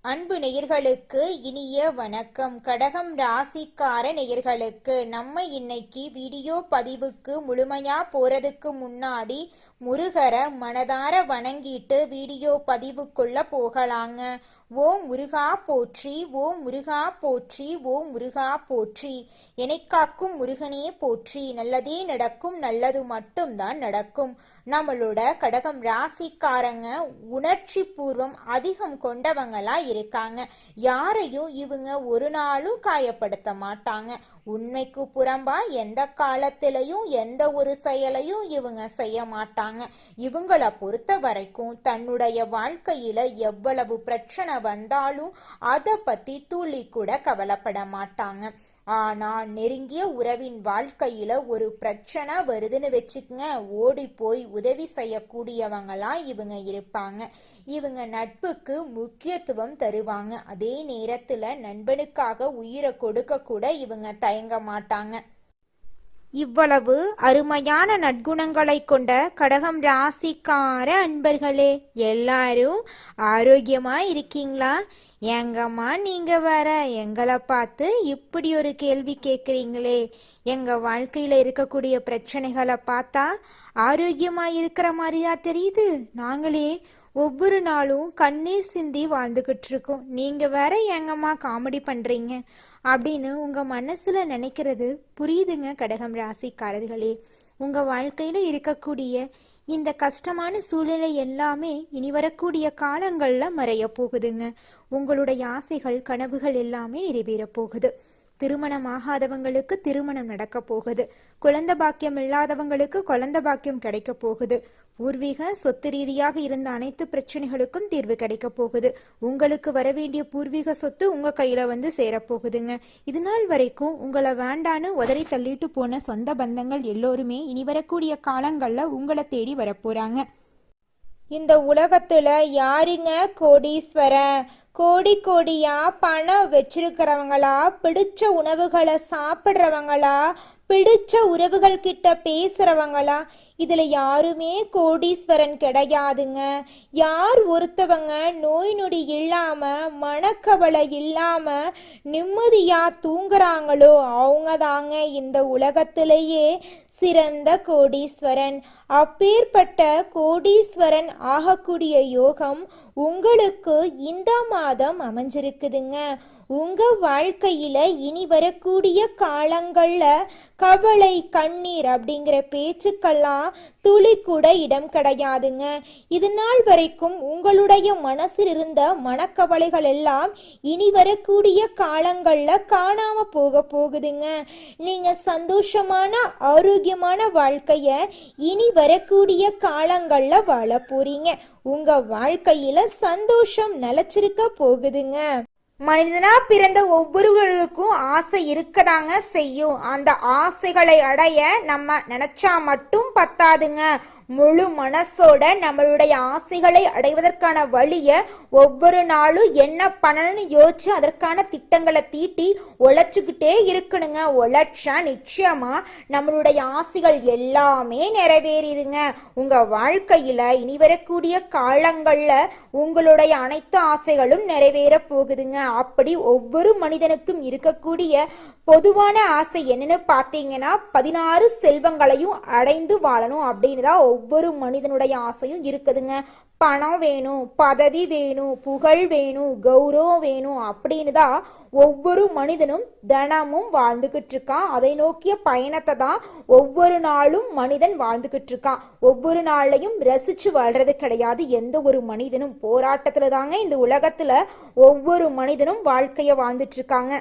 அன்பு நேயர்களுக்கு இனிய வணக்கம். கடகம் ராசிக்கார நேயர்களுக்கு நம்ம இன்னைக்கு வீடியோ பதிவுக்கு முழுமையா போறதுக்கு முன்னாடி முருகரை மனதார வணங்கிட்டு வீடியோ பதிவுக்குள்ள போகலாங்க. ஓம் முருகா போற்றி, ஓம் முருகா போற்றி, ஓம் முருகா போற்றி. காக்கும் முருகனே போற்றி. நல்லதே நடக்கும், நல்லது மட்டும்தான் நடக்கும். நம்மளோட கடகம் ராசிக்காரங்க உணர்ச்சி பூர்வம் அதிகம் கொண்டவங்களா இருக்காங்க. யாரையும் இவங்க ஒரு நாளும் காயப்படுத்த மாட்டாங்க. உண்மைக்கு புறம்பா எந்த காலத்திலையும் எந்த ஒரு செயலையும் இவங்க செய்ய மாட்டாங்க. இவங்கள பொறுத்த வரைக்கும் தன்னுடைய வாழ்க்கையில எவ்வளவு பிரச்சனை வந்தாலும் அதை பத்தி துளி கூட கவலைப்பட மாட்டாங்க. ஆனா நெருங்கிய உறவின் வாழ்க்கையில ஒரு பிரச்சனை வருதுன்னு வச்சுக்கங்க, ஓடி போய் உதவி செய்யக்கூடியவங்களா இவங்க இருப்பாங்க. இவங்க நட்புக்கு முக்கியத்துவம் தருவாங்க. அதே நேரத்துல நண்பனுக்காக உயிரை கொடுக்க கூட இவங்க தயங்க மாட்டாங்க. இவ்வளவு அருமையான நற்குணங்களை கொண்ட கடகம் ராசிக்கார அன்பர்களே, எல்லாரும் ஆரோக்கியமா இருக்கீங்களா? எங்கம்மா நீங்க வர எங்களை பார்த்து இப்படி ஒரு கேள்வி கேட்குறீங்களே? எங்க வாழ்க்கையில இருக்கக்கூடிய பிரச்சனைகளை பார்த்தா ஆரோக்கியமா இருக்கிற மாதிரியா தெரியுது. நாங்களே ஒவ்வொரு நாளும் கண்ணீர் சிந்தி வாழ்ந்துகிட்டு இருக்கோம். நீங்க வேற எங்கம்மா காமெடி பண்றீங்க அப்படின்னு உங்க மனசுல நினைக்கிறது புரியுதுங்க. கடகம் ராசிக்காரர்களே, உங்க வாழ்க்கையில இருக்கக்கூடிய இந்த கஷ்டமான சூழ்நிலை எல்லாமே இனி வரக்கூடிய காலங்கள்ல மறைய போகுதுங்க. உங்களுடைய ஆசைகள் கனவுகள் எல்லாமே நிறைவேற போகுது. திருமணம் ஆகாதவங்களுக்கு திருமணம் நடக்க போகுது. குழந்தை பாக்கியம் இல்லாதவங்களுக்கு குழந்தை பாக்கியம் கிடைக்க போகுது. பூர்வீக சொத்து ரீதியாக இருந்த அனைத்து பிரச்சனைகளுக்கும் தீர்வு கிடைக்க போகுது. உங்களுக்கு வரவேண்டிய பூர்வீக சொத்து உங்க கையில வந்து சேரப்போகுதுங்க. இது நாள் வரைக்கும் உங்களை வேண்டான்னு உதறி தள்ளிட்டு போன சொந்த பந்தங்கள் எல்லோருமே இனி வரக்கூடிய காலங்கள்ல உங்களை தேடி வரப்போறாங்க. இந்த உலகத்துல யாருங்க கோடீஸ்வரன்? கோடி கோடியா பணம் வச்சிருக்கிறவங்களா, பிடிச்ச உணவுகளை சாப்பிட்றவங்களா, பிடிச்ச உறவுகள் கிட்ட பேசுறவங்களா? இதுல யாருமே கோடீஸ்வரன் கிடையாதுங்க. யார் ஒருத்தவங்க நோய் நொடி இல்லாம மனக்கவலை இல்லாம நிம்மதியா தூங்குறாங்களோ அவங்க தாங்க இந்த உலகத்திலேயே சிறந்த கோடீஸ்வரன். அப்பேற்பட்ட கோடீஸ்வரன் ஆகக்கூடிய யோகம் உங்களுக்கு இந்த மாதம் அமைஞ்சிருக்குதுங்க. உங்க வாழ்க்கையில இனி வரக்கூடிய காலங்கள்ல கவலை கண்ணீர் அப்படிங்கிற பேச்சுக்கெல்லாம் துளி கூட இடம் கிடையாதுங்க. இது நாள் வரைக்கும் உங்களுடைய மனசில் இருந்த மனக்கவலைகள் எல்லாம் இனி வரக்கூடிய காலங்கள்ல காணாம போகுதுங்க. நீங்க சந்தோஷமான ஆரோக்கியமான வாழ்க்கைய இனி வரக்கூடிய காலங்கள்ல வாழ போறீங்க. உங்க வாழ்க்கையில சந்தோஷம் நிலைச்சிருக்க போகுதுங்க. மனிதனா பிறந்த ஒவ்வொருவருக்கும் ஆசை இருக்கதாங்க செய்யும். அந்த ஆசைகளை அடைய நம்ம நினைச்சா மட்டும் பத்தாதுங்க. முழு மனசோட நம்மளுடைய ஆசைகளை அடைவதற்கான வழிய ஒவ்வொரு நாளும் என்ன பண்ணணும்னு யோசிச்சு அதற்கான திட்டங்களை தீட்டி உழைச்சுக்கிட்டே இருக்கணுங்க. உழைச்சா நிச்சயமா நம்மளுடைய ஆசைகள் எல்லாமே நிறைவேறிடுங்க. உங்க வாழ்க்கையில இனி வரக்கூடிய காலங்கள்ல உங்களுடைய அனைத்து ஆசைகளும் நிறைவேற போகுதுங்க. அப்படி ஒவ்வொரு மனிதனுக்கும் இருக்கக்கூடிய பொதுவான ஆசை என்னன்னு பார்த்தீங்கன்னா 16 செல்வங்களையும் அடைந்து வாழணும் அப்படின்னு தான் ஒவ்வொரு மனிதனுடைய ஆசையும் இருக்குதுங்க. பணம் வேணும், பதவி வேணும், புகழ் வேணும், கௌரவம் வேணும் அப்படின்னு தான் ஒவ்வொரு மனிதனும் தினமும் வாழ்ந்துகிட்டு இருக்கான். அதை நோக்கிய பயணத்தை தான் ஒவ்வொரு நாளும் மனிதன் வாழ்ந்துகிட்டு இருக்கான். ஒவ்வொரு நாளையும் ரசிச்சு வாழ்றது கிடையாது. எந்த ஒரு மனிதனும் போராட்டத்துல தாங்க இந்த உலகத்துல ஒவ்வொரு மனிதனும் வாழ்க்கைய வாழ்ந்துட்டு இருக்காங்க.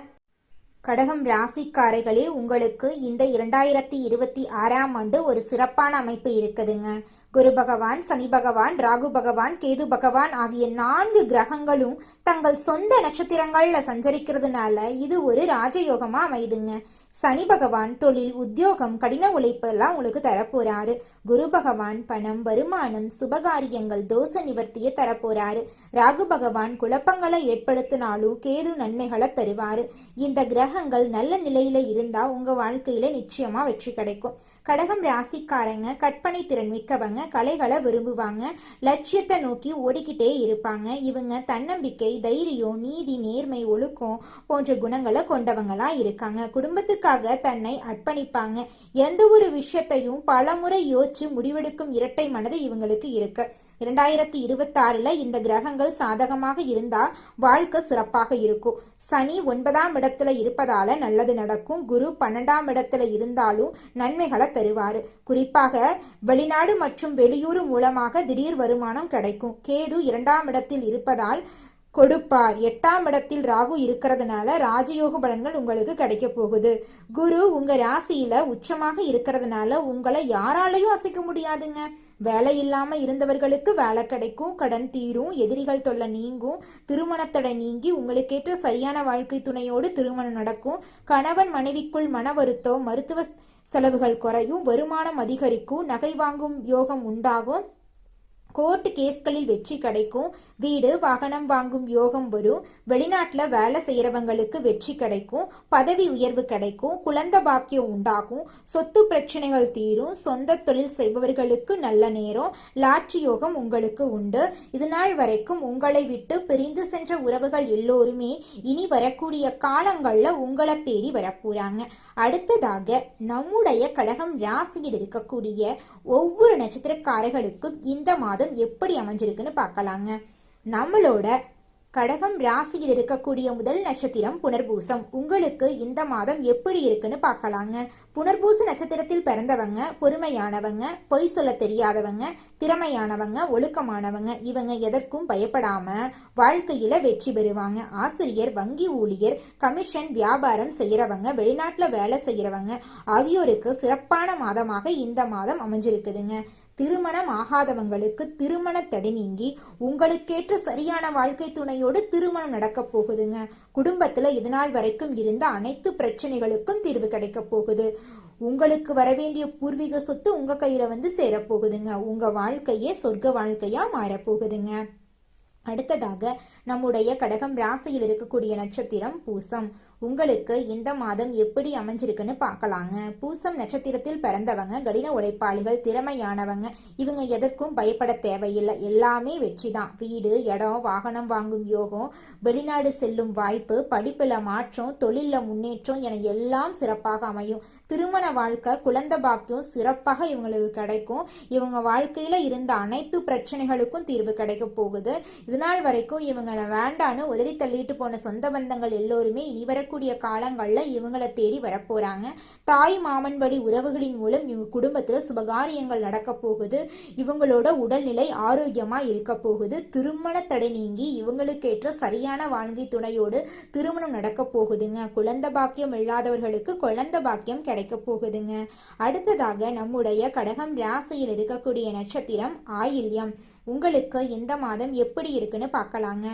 கடகம் ராசிக்காரர்களே, உங்களுக்கு இந்த 2026ஆம் ஆண்டு ஒரு சிறப்பான அமைப்பு இருக்குதுங்க. குரு பகவான், சனி பகவான், ராகு பகவான், கேது பகவான் ஆகிய 4 கிரகங்களும் தங்கள் சொந்த நட்சத்திரங்கள்ல சஞ்சரிக்கிறதுனால இது ஒரு ராஜயோகமா அமைதுங்க. சனி பகவான் தொழில், உத்தியோகம், கடின உழைப்பு எல்லாம் உங்களுக்கு தரப்போறாரு. குரு பகவான் பணம், வருமானம், சுபகாரியங்கள், தோஷ நிவர்த்தியை தரப்போறாரு. ராகு பகவான் குழப்பங்களை ஏற்படுத்தினாலும் கேது நன்மைகளை தருவாரு. இந்த கிரகங்கள் நல்ல நிலையில இருந்தா உங்க வாழ்க்கையில நிச்சயமா வெற்றி கிடைக்கும். கடகம் ராசிக்காரங்க கற்பனை திறன் மிக்கவங்க, கலைகளை விரும்புவாங்க, லட்சியத்தை நோக்கி ஓடிக்கிட்டே இருப்பாங்க. இவங்க தன்னம்பிக்கை, தைரியம், நீதி, நேர்மை, ஒழுக்கம் போன்ற குணங்களை கொண்டவங்களா இருக்காங்க. குடும்பத்துக்காக தன்னை அர்ப்பணிப்பாங்க. எந்த ஒரு விஷயத்தையும் பலமுறை யோசிச்சு முடிவெடுக்கும் இரட்டை மனது இவங்களுக்கு இருக்கு. 2026 இந்த கிரகங்கள் சாதகமாக இருந்தா வாழ்க்கை சிறப்பாக இருக்கும். சனி 9ஆம் இடத்துல இருப்பதால நல்லது நடக்கும். குரு 12ஆம் இடத்துல இருந்தாலும் நன்மைகளை தருவாரு. குறிப்பாக வெளிநாடு மற்றும் வெளியூர் மூலமாக திடீர் வருமானம் கிடைக்கும். கேது 2ஆம் இடத்தில் இருப்பதால் கொடுப்பார். 8ஆம் இடத்தில் ராகு இருக்கிறதுனால ராஜயோக பலன்கள் உங்களுக்கு கிடைக்க போகுது. குரு உங்க ராசியில உச்சமாக இருக்கிறதுனால உங்களை யாராலையும் அசைக்க முடியாதுங்க. வேலை இல்லாம இருந்தவர்களுக்கு வேலை கிடைக்கும், கடன் தீரும், எதிரிகள் தொல்லை நீங்கும், திருமணத்தடை நீங்கி உங்களுக்கேற்ற சரியான வாழ்க்கை துணையோடு திருமணம் நடக்கும். கணவன் மனைவிக்குள் மன வருத்தம், மருத்துவ செலவுகள் குறையும், வருமானம் அதிகரிக்கும், நகை வாங்கும் யோகம் உண்டாகும், கோர்ட் கேஸ்களில் வெற்றி கிடைக்கும், வீடு வாகனம் வாங்கும் யோகம் வரும், வெளிநாட்டுல வேலை செய்யறவங்களுக்கு வெற்றி கிடைக்கும், பதவி உயர்வு கிடைக்கும், குழந்தை பாக்கியம் உண்டாகும், சொத்து பிரச்சனைகள் தீரும், சொந்த தொழில் செய்பவர்களுக்கு நல்ல நேரம், லாட்ரி யோகம் உங்களுக்கு உண்டு. இது நாள் வரைக்கும் உங்களை விட்டு பிரிந்து சென்ற உறவுகள் எல்லோருமே இனி வரக்கூடிய காலங்கள்ல உங்களை தேடி வரப்போறாங்க. அடுத்ததாக நம்முடைய கடகம் ராசியில் இருக்கக்கூடிய ஒவ்வொரு நட்சத்திரக்காரர்களுக்கும் இந்த மாதம் எப்படி அமைஞ்சிருக்குன்னு பார்க்கலாங்க. நம்மளோட கடகம் ராசியில் இருக்கக்கூடிய முதல் நட்சத்திரம் புனர்பூசம். உங்களுக்கு இந்த மாதம் எப்படி இருக்குன்னு பார்க்கலாங்க. புனர்பூச நட்சத்திரத்தில் பிறந்தவங்க பொறுமையானவங்க, பொய் சொல்ல தெரியாதவங்க, திறமையானவங்க, ஒழுக்கமானவங்க. இவங்க எதற்கும் பயப்படாம வாழ்க்கையில வெற்றி பெறுவாங்க. ஆசிரியர், வங்கி ஊழியர், கமிஷன், வியாபாரம் செய்யறவங்க, வெளிநாட்டுல வேலை செய்யறவங்க ஆகியோருக்கு சிறப்பான மாதமாக இந்த மாதம் அமைஞ்சிருக்குதுங்க. திருமணம் ஆகாதவங்களுக்கு திருமண தடை நீங்கி உங்களுக்கேற்ற சரியான வாழ்க்கை துணையோடு திருமணம் நடக்க போகுதுங்க. குடும்பத்துல இதுநாள் வரைக்கும் இருந்த அனைத்து பிரச்சனைகளுக்கும் தீர்வு கிடைக்க போகுது. உங்களுக்கு வரவேண்டிய பூர்வீக சொத்து உங்க கையில வந்து சேரப்போகுதுங்க. உங்க வாழ்க்கையே சொர்க்க வாழ்க்கையா மாறப்போகுதுங்க. அடுத்ததாக நம்முடைய கடகம் ராசியில் இருக்கக்கூடிய நட்சத்திரம் பூசம். உங்களுக்கு இந்த மாதம் எப்படி அமைஞ்சிருக்குன்னு பார்க்கலாங்க. பூசம் நட்சத்திரத்தில் பிறந்தவங்க கடின உழைப்பாளிகள், திறமையானவங்க. இவங்க எதற்கும் பயப்பட தேவையில்லை, எல்லாமே வெற்றி தான். வீடு, இடம், வாகனம் வாங்கும் யோகம், வெளிநாடு செல்லும் வாய்ப்பு, படிப்புல மாற்றம், தொழில முன்னேற்றம் என எல்லாம் சிறப்பாக அமையும். திருமண வாழ்க்கை, குழந்தை பாக்கியம் சிறப்பாக இவங்களுக்கு கிடைக்கும். இவங்க வாழ்க்கையில இருந்த அனைத்து பிரச்சனைகளுக்கும் தீர்வு கிடைக்க போகுது. இதனால் வரைக்கும் இவங்களை வேண்டான்னு உதறி தள்ளிட்டு போன சொந்த பந்தங்கள் எல்லோருமே இனி வரக்கூடிய காலங்கள்ல இவங்களை தேடி வரப்போறாங்க. தாய் மாமன் வழி உறவுகளின் மூலம் இவங்க குடும்பத்துல சுபகாரியங்கள் நடக்க போகுது. இவங்களோட உடல்நிலை ஆரோக்கியமா இருக்க போகுது. திருமண தடை நீங்கி இவங்களுக்கு ஏற்ற சரியான வாழ்க்கை துணையோடு திருமணம் நடக்க போகுதுங்க. குழந்தை பாக்கியம் இல்லாதவர்களுக்கு குழந்தை பாக்கியம் கிடைக்க போகுதுங்க. அடுத்ததாக நம்முடைய கடகம் ராசியில் இருக்கக்கூடிய நட்சத்திரம் ஆயில்யம். உங்களுக்கு இந்த மாதம் எப்படி இருக்குன்னு பார்க்கலாங்க.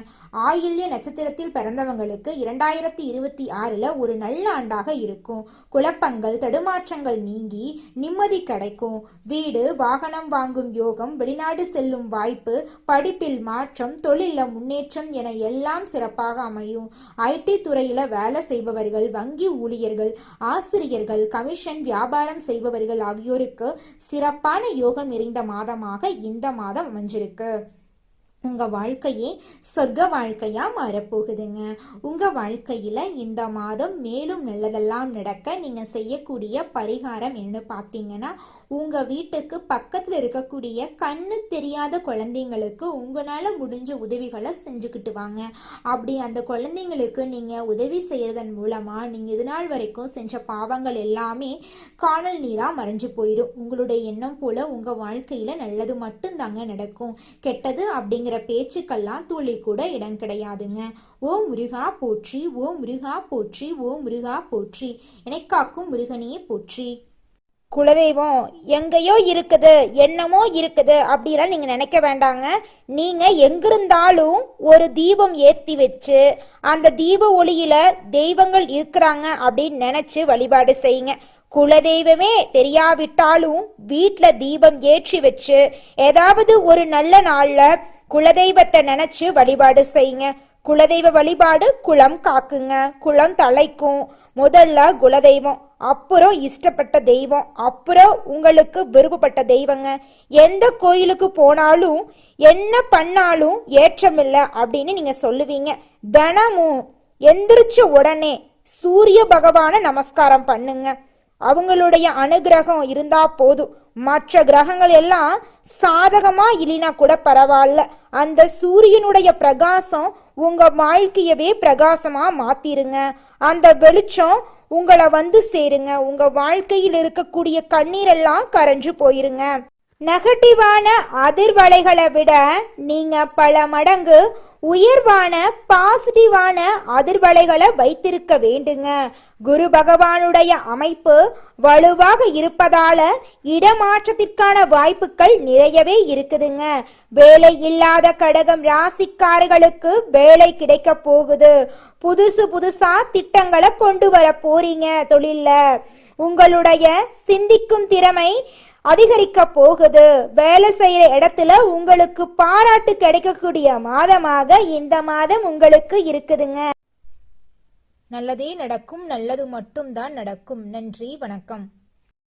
ஆயில்ய நட்சத்திரத்தில் பிறந்தவங்களுக்கு 2026 ஒரு நல்ல ஆண்டாக இருக்கும். குழப்பங்கள், தடுமாற்றங்கள் நீங்கி நிம்மதி கிடைக்கும். வீடு, வாகனம் வாங்கும் யோகம், வெளிநாடு செல்லும் வாய்ப்பு, படிப்பில் மாற்றம், தொழில முன்னேற்றம் என எல்லாம் சிறப்பாக அமையும். ஐடி துறையில வேலை செய்பவர்கள், வங்கி ஊழியர்கள், ஆசிரியர்கள், கமிஷன், வியாபாரம் செய்பவர்கள் ஆகியோருக்கு சிறப்பான யோகம் நிறைந்த மாதமாக இந்த மாதம் அமைஞ்சிருக்கு. உங்க வாழ்க்கையே சொர்க்க வாழ்க்கையா மாறப்போகுதுங்க. உங்க வாழ்க்கையில இந்த மாதம் மேலும் நல்லதெல்லாம் நடக்க நீங்க செய்யக்கூடிய பரிகாரம் என்ன பார்த்தீங்கன்னா, உங்க வீட்டுக்கு பக்கத்துல இருக்கக்கூடிய கண்ணு தெரியாத குழந்தைங்களுக்கு உங்களால முடிஞ்ச உதவிகளை செஞ்சுக்கிட்டு வாங்க. அப்படி அந்த குழந்தைங்களுக்கு நீங்க உதவி செய்யறதன் மூலமா நீங்க இது நாள் வரைக்கும் செஞ்ச பாவங்கள் எல்லாமே காணல் நீரா மறைஞ்சு போயிடும். உங்களுடைய எண்ணம் போல உங்க வாழ்க்கையில நல்லது மட்டும் தாங்க நடக்கும். கெட்டது அப்படிங்கிற பேச்சுக்கெல்லாம் துளி கூட இடம் கிடையாதுங்க. ஓ முருகா போற்றி, ஓ முருகா போற்றி, ஓ முருகா போற்றி, என்னை காக்கும் முருகனே போற்றி. குலதெய்வம் எங்கேயோ இருக்குது, என்னமோ இருக்குது அப்படிலாம் நீங்க நினைக்க வேண்டாங்க. நீங்க எங்கிருந்தாலும் ஒரு தீபம் ஏத்தி வச்சு அந்த தீப ஒளியில தெய்வங்கள் இருக்கிறாங்க அப்படின்னு நினைச்சு வழிபாடு செய்யுங்க. குலதெய்வமே தெரியாவிட்டாலும் வீட்டில் தீபம் ஏற்றி வச்சு ஏதாவது ஒரு நல்ல நாள்ல குலதெய்வத்தை நினைச்சு வழிபாடு செய்யுங்க. குலதெய்வ வழிபாடு குலம் காக்குங்க, குலம் தலைக்கும். முதல்ல குலதெய்வம், அப்புறம் இஷ்டப்பட்ட தெய்வம், அப்புறம் உங்களுக்கு விருப்பப்பட்ட தெய்வங்க. எந்த கோயிலுக்கு போனாலும் என்ன பண்ணாலும் ஏற்றமில்லை அப்படின்னு நீங்க சொல்லுவீங்க. தினமும் எந்திரிச்ச உடனே சூரிய பகவான நமஸ்காரம் பண்ணுங்க. அவங்களுடைய அனுகிரகம் இருந்தா போதும். மற்ற கிரகங்கள் எல்லாம் சாதகமா இல்லைனா கூட பரவாயில்ல, அந்த சூரியனுடைய பிரகாசம் உங்க வாழ்க்கையவே பிரகாசமா மாத்திருங்க. அந்த வெளிச்சம் உங்களை வந்து சேருங்க. உங்க வாழ்க்கையில் இருக்கக்கூடிய கண்ணீரெல்லாம் கரைஞ்சு போயிருங்க. நெகட்டிவான அதிர்வலைகளை விட நீங்க பல மடங்கு உயர்வான பாசிட்டிவான அதிர்வலைகளை வைத்திருக்க வேண்டுங்க. குரு பகவானுடைய அமைப்பு வலுவாக இருப்பதால இடமாற்றத்திற்கான வாய்ப்புகள் நிறையவே இருக்குதுங்க. வேலை இல்லாத கடகம் ராசிக்காரர்களுக்கு வேலை கிடைக்க போகுது. புதுசா திட்டங்களை கொண்டு வர போறீங்க. தொழில்ல உங்களுடைய சிந்திக்கும் திறமை அதிகரிக்க போகுது. வேலை செய்யற இடத்துல உங்களுக்கு பாராட்டு கிடைக்கக்கூடிய மாதமாக இந்த மாதம் உங்களுக்கு இருக்குதுங்க. நல்லதே நடக்கும், நல்லது மட்டும்தான் நடக்கும். நன்றி, வணக்கம்.